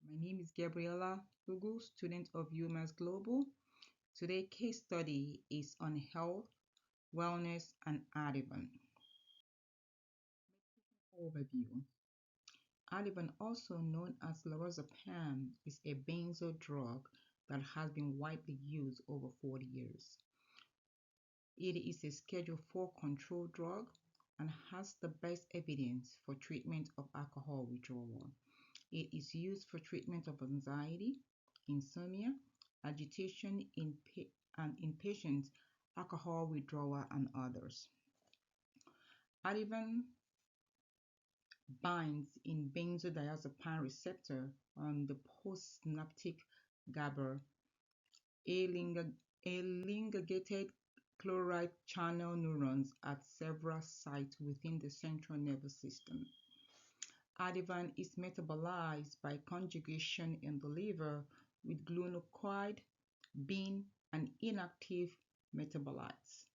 My name is Gabriela Ugu, student of UMass Global. Today's case study is on health, wellness, and Ativan. Overview. Ativan, also known as lorazepam, is a benzo drug that has been widely used over 40 years. It is a Schedule 4 controlled drug and has the best evidence for treatment of alcohol withdrawal. It is used for treatment of anxiety, insomnia, agitation in patients, alcohol withdrawal, and others. Ativan binds in benzodiazepine receptor on the postsynaptic GABA, elongated chloride channel neurons at several sites within the central nervous system. Ativan is metabolized by conjugation in the liver with glucosamine, being and inactive metabolites.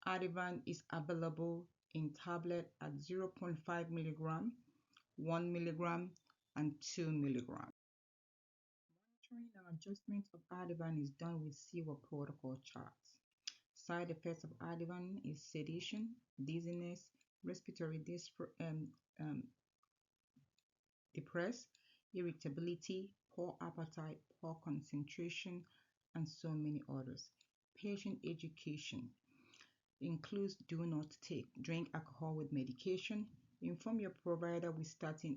Ativan is available in tablet at 0.5 milligram, 1 milligram, and 2 milligram. Monitoring and adjustment of Ativan is done with SIWA protocol charts. Side effects of Ativan is sedation, dizziness, respiratory depress, irritability, poor appetite, poor concentration, and so many others. Patient education includes do not drink alcohol with medication. Inform your provider when starting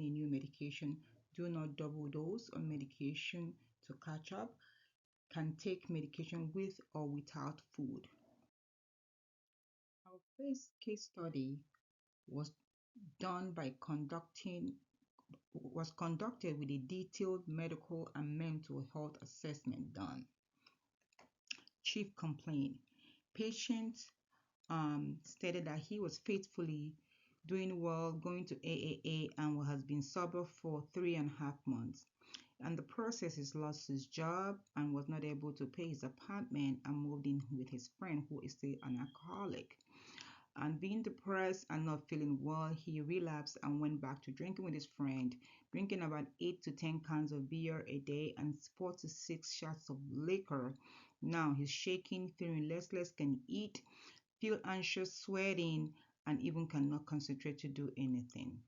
a new medication. Do not double dose on medication to catch up. Can take medication with or without food. Our first case study was done by conducted with a detailed medical and mental health assessment done. Chief complaint. Patient stated that he was faithfully doing well, going to AAA, and has been sober for 3.5 months. And the process, he lost his job and was not able to pay his apartment and moved in with his friend who is still an alcoholic. And being depressed and not feeling well, he relapsed and went back to drinking with his friend, drinking about 8 to 10 cans of beer a day and 4 to 6 shots of liquor. Now he's shaking, feeling restless, can eat, feel anxious, sweating, and even cannot concentrate to do anything.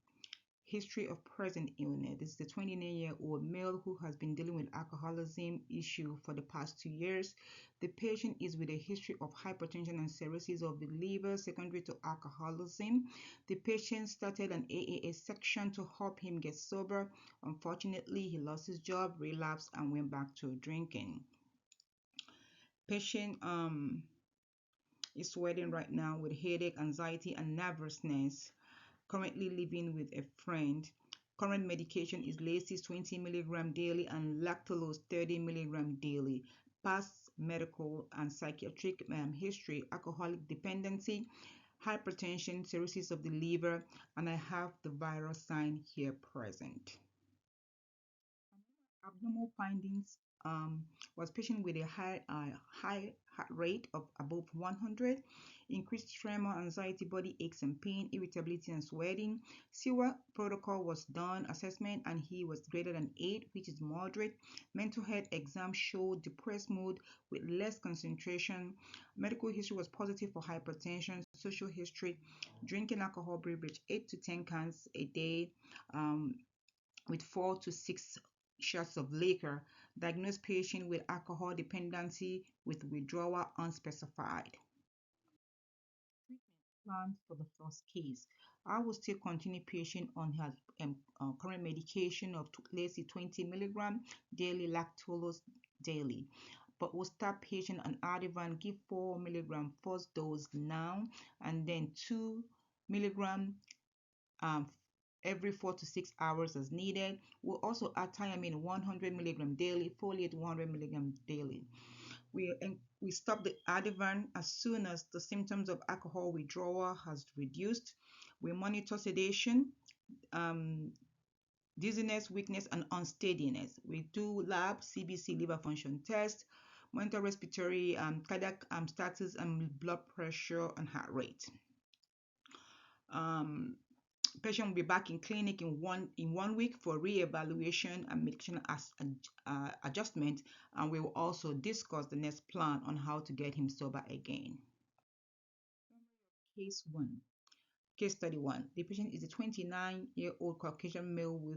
History of present illness. This is a 29-year-old male who has been dealing with alcoholism issue for the past 2 years. The patient is with a history of hypertension and cirrhosis of the liver secondary to alcoholism. The patient started an AAA section to help him get sober. Unfortunately, he lost his job, relapsed, and went back to drinking. Patient is sweating right now with headache, anxiety, and nervousness. Currently living with a friend. Current medication is Lacey's 20 milligram daily and lactulose 30 milligram daily. Past medical and psychiatric history, alcoholic dependency, hypertension, cirrhosis of the liver, and I have the viral sign here present. Abnormal findings was patient with a high heart rate of above 100, increased tremor, anxiety, body aches and pain, irritability and sweating. SIWA protocol was done, assessment, and he was greater than 8, which is moderate. Mental health exam showed depressed mood with less concentration. Medical history was positive for hypertension. Social history, drinking alcohol beverage 8 to 10 cans a day with 4 to 6 shots of liquor. Diagnosed patient with alcohol dependency with withdrawal unspecified. Treatment plan for the first case. I will still continue patient on his current medication of Lacey 20 milligram daily, lactulose daily. But we'll start patient on Ativan, give 4 milligram first dose now, and then 2 milligram every 4 to 6 hours as needed. We'll also add thiamine 100 milligram daily, folate 100 milligram daily. We stop the Ativan as soon as the symptoms of alcohol withdrawal has reduced. We monitor sedation, dizziness, weakness, and unsteadiness. We do lab, CBC, liver function test, monitor respiratory, cardiac status, and blood pressure and heart rate. Patient will be back in clinic in 1 week for reevaluation and medication adjustment, and we will also discuss the next plan on how to get him sober again. Case 1. Case study 1. The patient is a 29-year-old Caucasian male who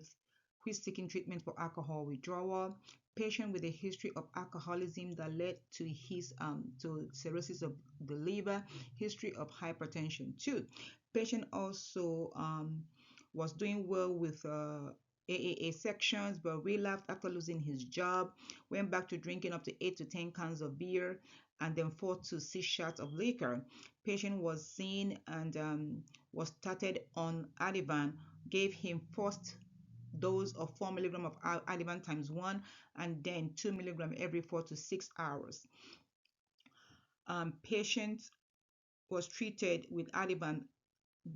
is seeking treatment for alcohol withdrawal. Patient with a history of alcoholism that led to his to cirrhosis of the liver, history of hypertension too. Patient also was doing well with AAA sections, but relapsed after losing his job, went back to drinking up to 8 to 10 cans of beer, and then 4 to 6 shots of liquor. Patient was seen and was started on Ativan, gave him first dose of 4 milligram of Ativan times 1, and then 2 milligram every 4 to 6 hours. Patient was treated with Ativan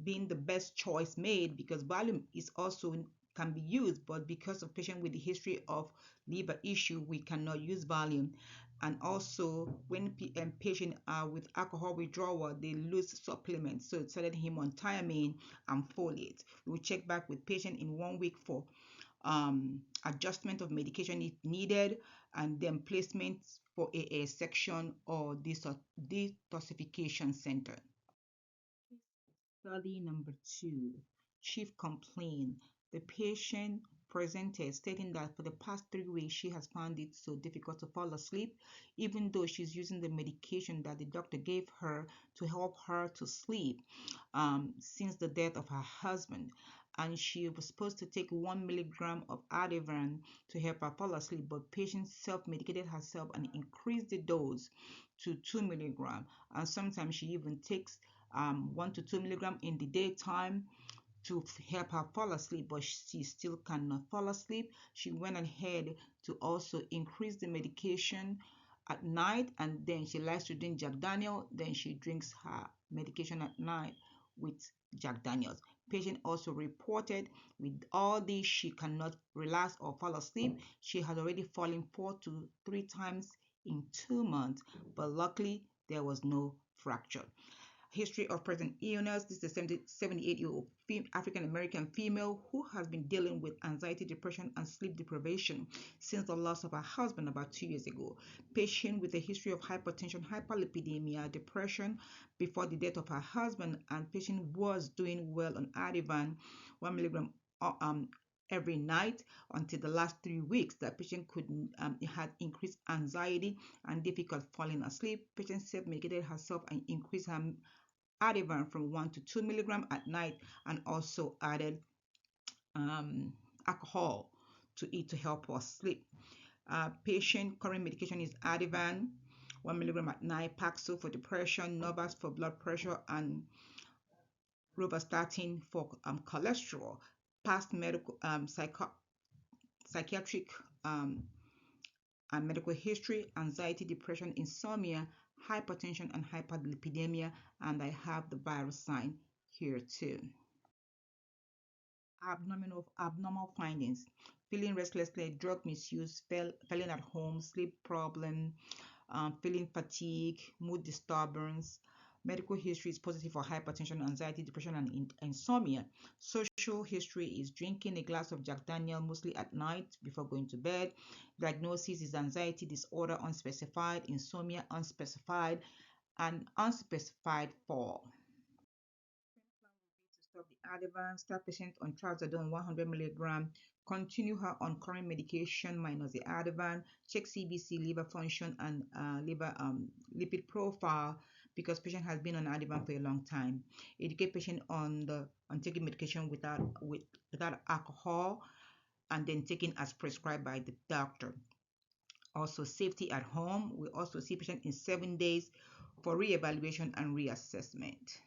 being the best choice made because volume is also can be used, but because of patient with the history of liver issue, we cannot use volume. And also when patient are with alcohol withdrawal, they lose supplements, so it started him on thiamine and folate. We will check back with patient in 1 week for adjustment of medication if needed, and then placement for a section or detoxification center. Study number 2. Chief complaint. The patient presented stating that for the past 3 weeks she has found it so difficult to fall asleep, even though she's using the medication that the doctor gave her to help her to sleep since the death of her husband. And she was supposed to take 1 milligram of Ativan to help her fall asleep, but patient self-medicated herself and increased the dose to 2 milligram. And sometimes she even takes 1 to 2 milligram in the daytime to help her fall asleep, but she still cannot fall asleep. She went ahead to also increase the medication at night, and then she likes to drink Jack Daniel. Then she drinks her medication at night with Jack Daniels. Patient also reported with all this she cannot relax or fall asleep. She has already fallen 4 to 3 times in 2 months, but luckily there was no fracture. History of present illness. This is a 78-year-old African American female who has been dealing with anxiety, depression, and sleep deprivation since the loss of her husband about 2 years ago. Patient with a history of hypertension, hyperlipidemia, depression before the death of her husband, and patient was doing well on Ativan 1 milligram every night until the last 3 weeks. That patient had increased anxiety and difficult falling asleep. Patient self-medicated herself and increased her Ativan from 1 to 2 milligram at night, and also added alcohol to it to help her sleep. Patient current medication is Ativan 1 milligram at night, Paxil for depression, Novas for blood pressure, and rovastatin for cholesterol. Past medical psychiatric and medical history: anxiety, depression, insomnia, hypertension, and hyperlipidemia, and I have the virus sign here too. Abnormal findings: feeling restlessly, drug misuse, failing at home, sleep problem, feeling fatigue, mood disturbance. Medical history is positive for hypertension, anxiety, depression, and insomnia. Social history is drinking a glass of Jack Daniel mostly at night before going to bed. Diagnosis is anxiety disorder unspecified, insomnia unspecified, and unspecified fall. To stop the Ativan, start patient on trazodone 100 milligram, continue her on current medication minus the Ativan, check CBC, liver function, and liver lipid profile because patient has been on Ativan for a long time. Educate patient on taking medication without alcohol, and then taken as prescribed by the doctor. Also, safety at home. We also see patient in 7 days for reevaluation and reassessment.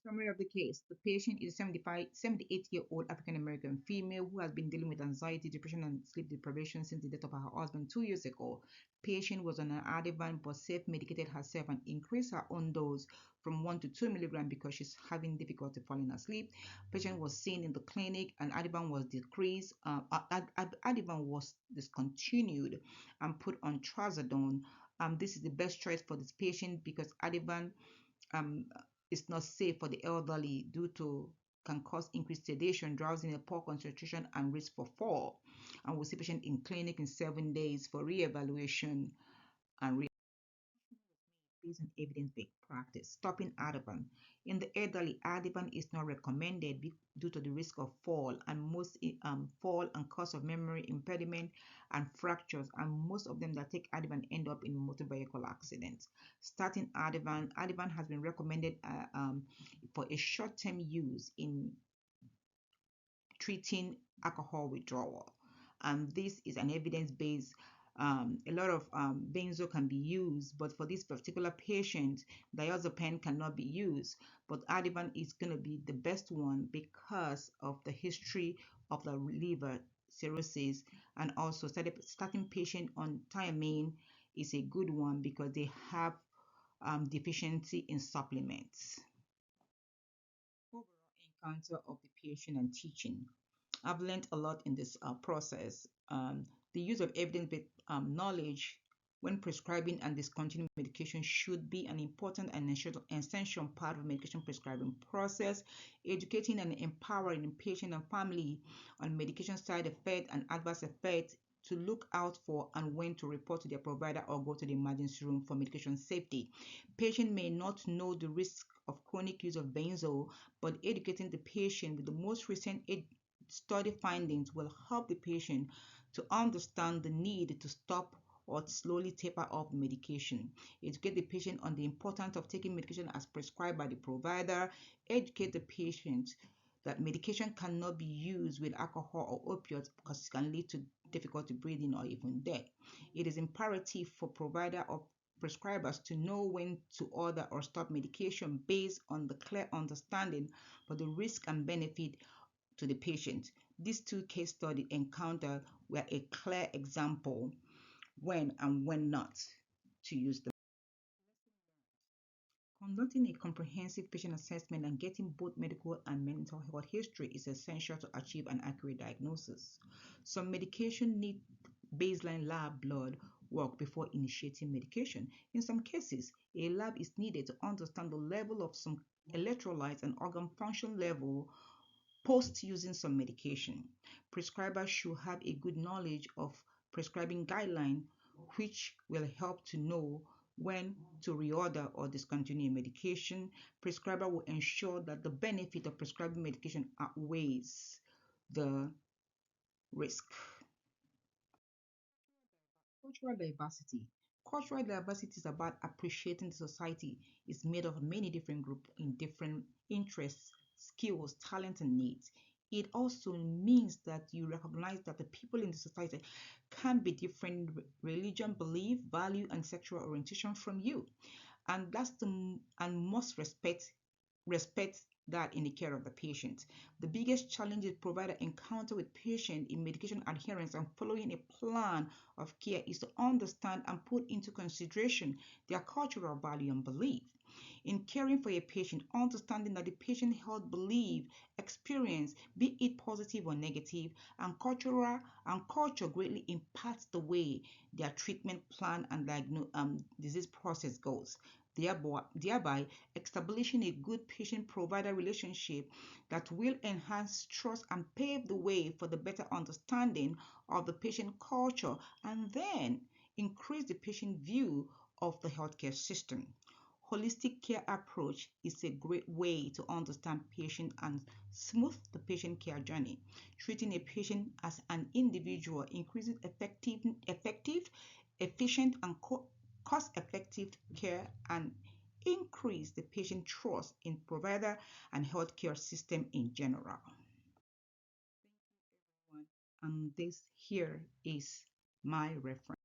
Summary of the case: the patient is a 78-year-old African American female who has been dealing with anxiety, depression, and sleep deprivation since the death of her husband 2 years ago. Patient was on an Ativan but self-medicated herself and increased her own dose from 1 to 2 milligram because she's having difficulty falling asleep. Patient was seen in the clinic and Ativan was decreased. Ativan was discontinued and put on trazodone. This is the best choice for this patient because Ativan is not safe for the elderly due to can cause increased sedation, drowsiness, poor concentration, and risk for fall. And we'll see patient in clinic in 7 days for re-evaluation and based on evidence-based practice. Stopping Ativan. In the elderly, Ativan is not recommended due to the risk of fall and most fall and cause of memory impediment and fractures, and most of them that take Ativan end up in motor vehicle accidents. Starting Ativan, Ativan has been recommended for a short-term use in treating alcohol withdrawal. And this is an evidence-based. A lot of benzo can be used, but for this particular patient, diazepam cannot be used. But Ativan is going to be the best one because of the history of the liver cirrhosis, and also starting patient on thiamine is a good one because they have deficiency in supplements. Overall encounter of the patient and teaching. I've learned a lot in this process. The use of evidence-based knowledge when prescribing and discontinuing medication should be an important and essential part of medication prescribing process. Educating and empowering the patient and family on medication side effects and adverse effects to look out for and when to report to their provider or go to the emergency room for medication safety. Patient may not know the risk of chronic use of benzo, but educating the patient with the most recent study findings will help the patient to understand the need to stop or slowly taper off medication. Educate the patient on the importance of taking medication as prescribed by the provider. Educate the patient that medication cannot be used with alcohol or opioids because it can lead to difficulty breathing or even death. It is imperative for provider or prescribers to know when to order or stop medication based on the clear understanding for the risk and benefit to the patient. These two case study encounter were a clear example when and when not to use them. Conducting a comprehensive patient assessment and getting both medical and mental health history is essential to achieve an accurate diagnosis. Some medication need baseline lab blood work before initiating medication. In some cases, a lab is needed to understand the level of some electrolytes and organ function level post using some medication. Prescribers should have a good knowledge of prescribing guideline, which will help to know when to reorder or discontinue medication. Prescriber will ensure that the benefit of prescribing medication outweighs the risk. Cultural diversity. Cultural diversity is about appreciating the society is made of many different groups in different interests, skills, talents, and needs. It also means that you recognize that the people in the society can be different religion, belief, value, and sexual orientation from you, and that's the and must respect that in the care of the patient. The biggest challenge the provider encounter with patient in medication adherence and following a plan of care is to understand and put into consideration their cultural value and belief. In caring for a patient, understanding that the patient health belief, experience, be it positive or negative, and culture greatly impacts the way their treatment plan and disease process goes, thereby establishing a good patient-provider relationship that will enhance trust and pave the way for the better understanding of the patient culture and then increase the patient view of the healthcare system. Holistic care approach is a great way to understand patient and smooth the patient care journey. Treating a patient as an individual increases efficient, and cost-effective care and increase the patient trust in provider and healthcare system in general. And this here is my reference.